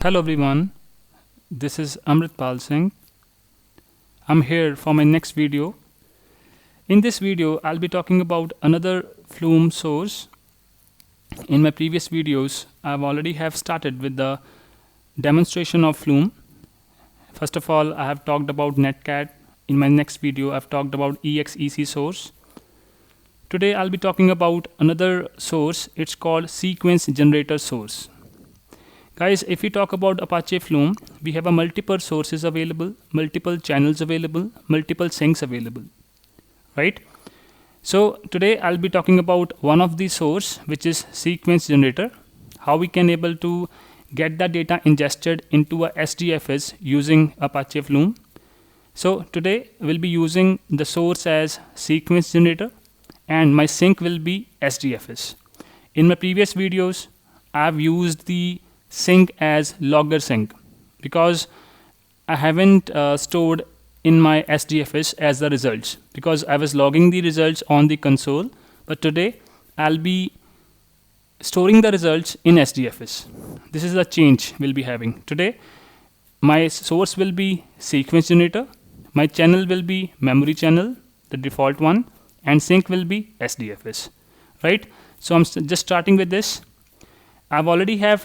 Hello everyone, this is Amritpal Singh. I'm here for my next video. In this video, I'll be talking about another Flume source. In my previous videos, I've already have started with the demonstration of Flume. First of all, I have talked about Netcat. In my next video, I've talked about EXEC source. Today, I'll be talking about another source. It's called Sequence Generator source. Guys, if we talk about Apache Flume, we have a multiple sources available, multiple channels available, multiple sinks available, right? So today I'll be talking about one of the source, which is sequence generator, how we can able to get the data ingested into a SDFS using Apache Flume. So today we'll be using the source as sequence generator and my sink will be SDFS. In my previous videos, I've used the sink as logger sink because I haven't stored in my SDFS as the results because I was logging the results on the console, but today I'll be storing the results in SDFS. This is the change we'll be having today. My source will be sequence generator, my channel will be memory channel, the default one, and sink will be SDFS, right? So I'm just starting with this. I've already have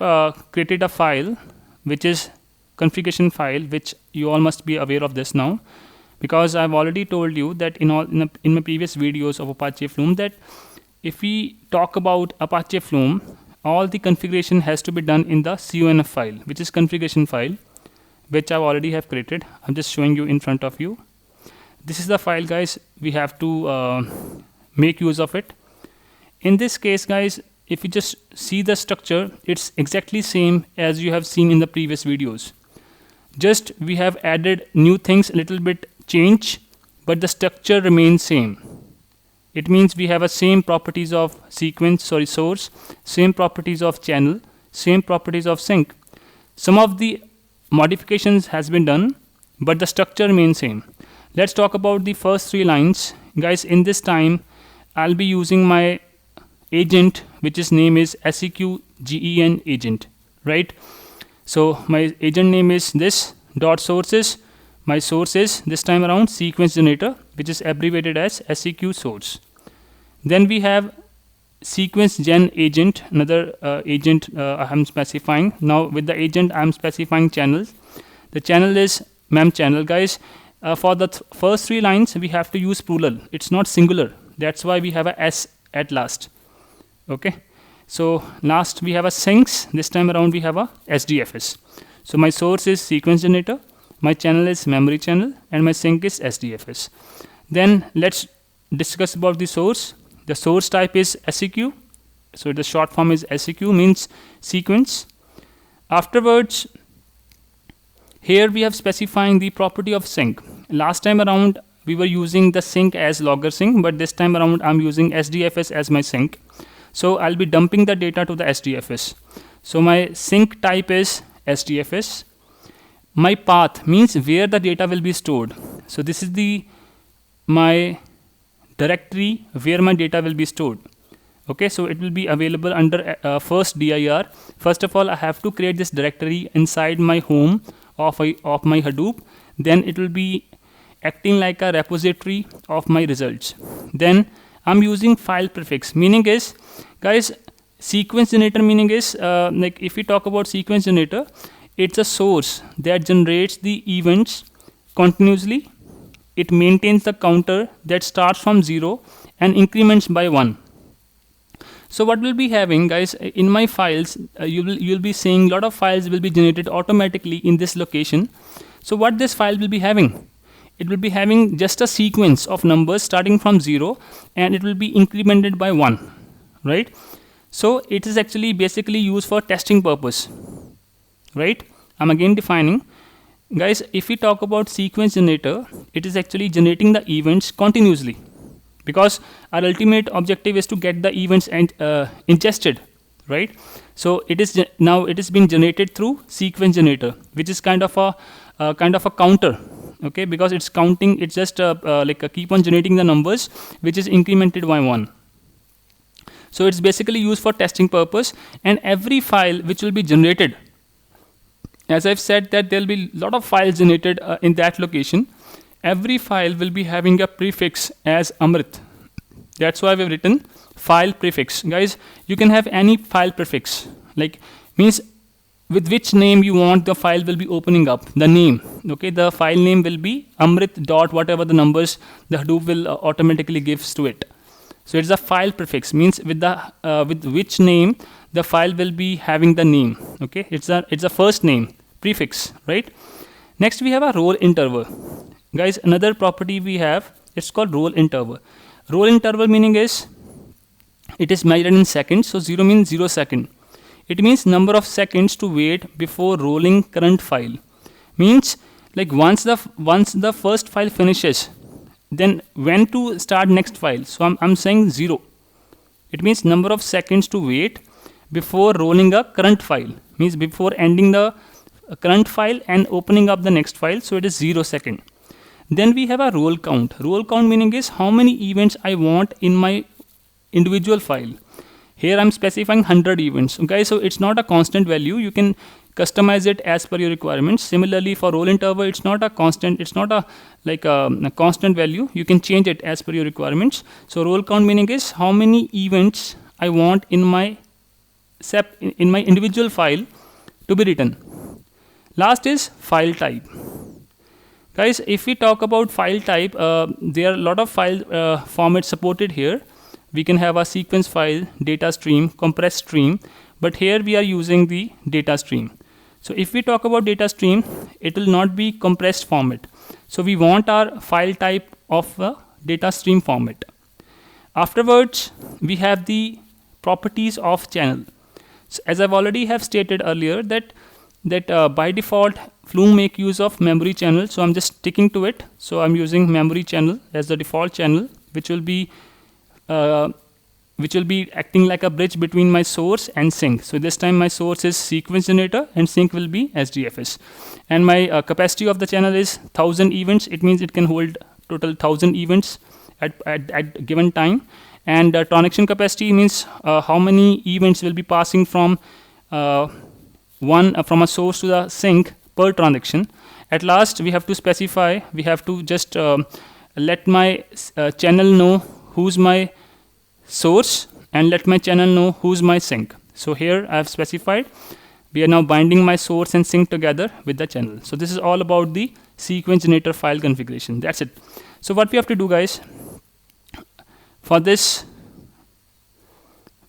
created a file which is configuration file, which you all must be aware of this now, because I've already told you that in my previous videos of Apache Flume that if we talk about Apache Flume, all the configuration has to be done in the CONF file, which is configuration file, which I already have created. I'm just showing you in front of you. This is the file, guys. We have to make use of it. In this case, guys, if you just see the structure, it's exactly same as you have seen in the previous videos. Just we have added new things, a little bit change, but the structure remains same. It means we have a same properties of source, same properties of channel, same properties of sink. Some of the modifications has been done, but the structure remains same. Let's talk about the first three lines. Guys, in this time, I'll be using my agent, which is name is SEQGEN agent, right? So my agent name is this dot sources. My source is this time around sequence generator, which is abbreviated as SEQ source. Then we have sequence gen agent, another agent I'm specifying. Now with the agent I'm specifying channels. The channel is mem channel, guys. For the first three lines we have to use plural. It's not singular. That's why we have a S at last. Okay, so last we have a sinks. This time around we have a SDFS. So my source is sequence generator, my channel is memory channel, and my sink is SDFS. Then let's discuss about the source. The source type is SEQ. So the short form is SEQ, means sequence. Afterwards, here we have specifying the property of sink. Last time around we were using the sink as logger sink, but this time around I'm using SDFS as my sink. So I'll be dumping the data to the SDFS. So my sink type is SDFS. My path means where the data will be stored. So this is my directory where my data will be stored. Okay, so it will be available under first dir. First of all, I have to create this directory inside my home of my Hadoop. Then it will be acting like a repository of my results. Then I'm using file prefix, meaning is, guys, sequence generator meaning is like if we talk about sequence generator, it's a source that generates the events continuously. It maintains the counter that starts from 0 and increments by 1. So what we'll be having, guys, in my files, you'll be seeing a lot of files will be generated automatically in this location. So what this file will be having? It will be having just a sequence of numbers starting from 0 and it will be incremented by 1, right? So it is actually basically used for testing purpose, right? I'm again defining. Guys, if we talk about sequence generator, it is actually generating the events continuously because our ultimate objective is to get the events ingested, right? So it is now it is being generated through sequence generator, which is kind of a counter. Okay, because it's counting, it's just keep on generating the numbers, which is incremented by 1. So it's basically used for testing purpose, and every file which will be generated as I've said that there'll be a lot of files generated in that location. Every file will be having a prefix as Amrit. That's why we've written file prefix. Guys, you can have any file prefix, like means with which name you want the file will be opening up, the name. Okay, the file name will be Amrit dot whatever the numbers the Hadoop will automatically gives to it. So it's a file prefix, means with the with which name the file will be having the name. Okay, it's a first name prefix, right? Next we have a roll interval. Guys, another property we have, it's called roll interval. Roll interval meaning is it is measured in seconds. So 0 means 0 second. It means number of seconds to wait before rolling current file. Means like once the first file finishes, then when to start next file. So I'm saying 0. It means number of seconds to wait before rolling a current file. Means before ending the current file and opening up the next file. So it is 0 second. Then we have a roll count. Roll count meaning is how many events I want in my individual file. Here I'm specifying 100 events. Okay, so it's not a constant value. You can customize it as per your requirements. Similarly, for roll interval, it's not a constant. It's not a constant value. You can change it as per your requirements. So roll count meaning is how many events I want in my individual file to be written. Last is file type. Guys, if we talk about file type, there are a lot of file formats supported here. We can have a sequence file, data stream, compressed stream, but here we are using the data stream. So if we talk about data stream, it will not be compressed format. So we want our file type of a data stream format. Afterwards, we have the properties of channel. So as I've already have stated earlier that by default Flume make use of memory channel, so I'm just sticking to it. So I'm using memory channel as the default channel, which will be acting like a bridge between my source and sink. So this time my source is sequence generator and sink will be SDFS. And my capacity of the channel is 1000 events. It means it can hold total 1000 events at given time. And transaction capacity means how many events will be passing from from a source to the sink per transaction. At last, we have to specify, we have to just let my channel know who's my source and let my channel know who's my sink. So here I have specified we are now binding my source and sink together with the channel. So this is all about the sequence generator file configuration. That's it. So what we have to do, guys, for this,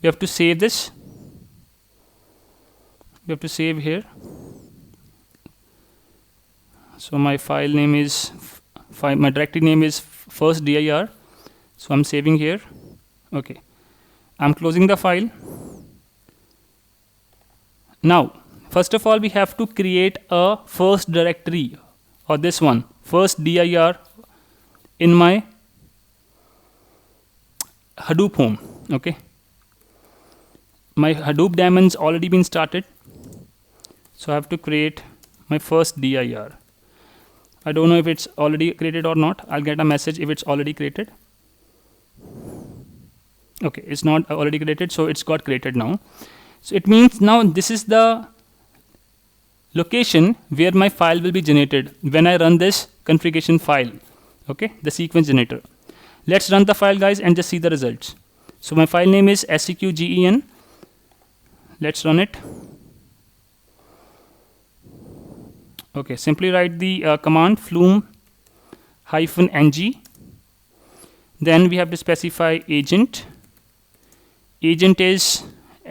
we have to save this. We have to save here. So my file name is my directory name is first dir. So I'm saving here. Okay, I'm closing the file. Now first of all we have to create a first directory, or this one, first dir, in my Hadoop home. Okay, my Hadoop daemon's already been started, so I have to create my first dir. I don't know if it's already created or not. I'll get a message if it's already created. Okay, it's not already created, so it's got created now. So it means now this is the location where my file will be generated when I run this configuration file. Okay, the sequence generator. Let's run the file, guys, and just see the results. So my file name is seqgen. Let's run it. Okay, simply write the command flume -ng. Then we have to specify agent. Agent is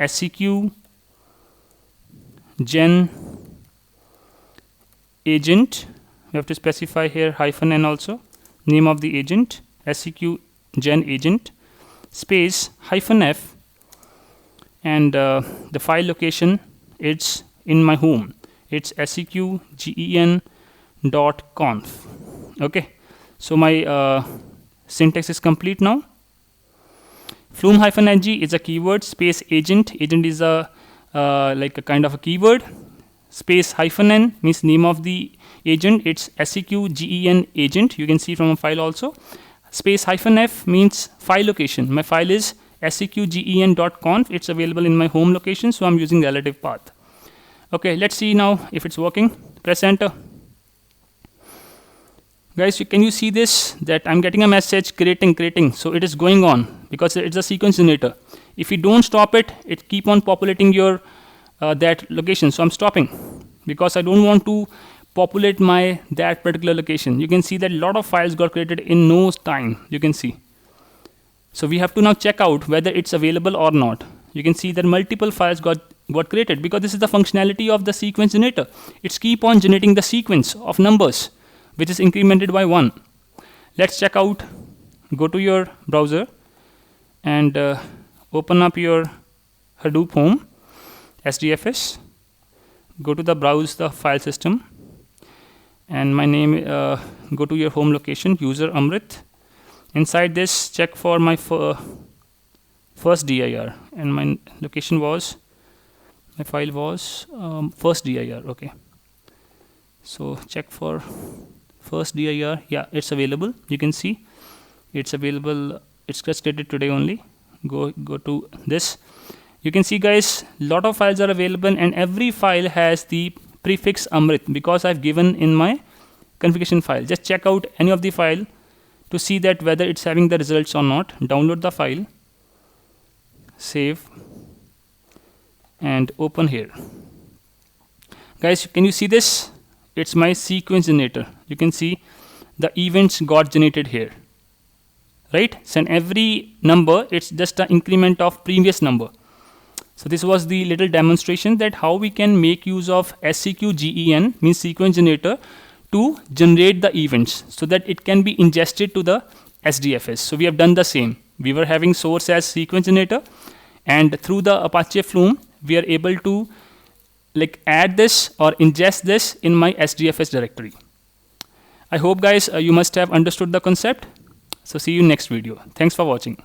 seq gen agent. We have to specify here -n also. Name of the agent, seq gen agent, space -f, and the file location, it's in my home. It's seqgen.conf. Okay, so my syntax is complete now. Flume -ng is a keyword, space agent. Agent is a like a kind of a keyword. Space -n means name of the agent. It's seqgen agent. You can see from a file also. Space -f means file location. My file is seqgen.conf. It's available in my home location, so I'm using relative path. Okay, let's see now if it's working. Press enter. Guys, can you see this, that I'm getting a message creating, so it is going on because it's a sequence generator. If you don't stop it, it keep on populating your that location. So I'm stopping because I don't want to populate my that particular location. You can see that a lot of files got created in no time. You can see. So we have to now check out whether it's available or not. You can see that multiple files got created because this is the functionality of the sequence generator. It's keep on generating the sequence of numbers, which is incremented by 1. Let's check out. Go to your browser and open up your Hadoop Home, SDFS. Go to the browse the file system, and my name. Go to your home location, user Amrit. Inside this, check for my first dir, and my location was, my file was first dir. Okay. So check for first dir. Yeah, it's available. You can see it's available. It's just created today only. Go to this. You can see, guys, lot of files are available, and every file has the prefix Amrit because I've given in my configuration file. Just check out any of the file to see that whether it's having the results or not. Download the file, save, and open here. Guys, can you see this? It's my sequence generator. You can see the events got generated here, right? So in every number, it's just an increment of previous number. So this was the little demonstration that how we can make use of SCQGEN, means sequence generator, to generate the events so that it can be ingested to the SDFS. So we have done the same. We were having source as sequence generator, and through the Apache Flume, we are able to add this or ingest this in my SDFS directory. I hope, guys, you must have understood the concept. So see you next video. Thanks for watching.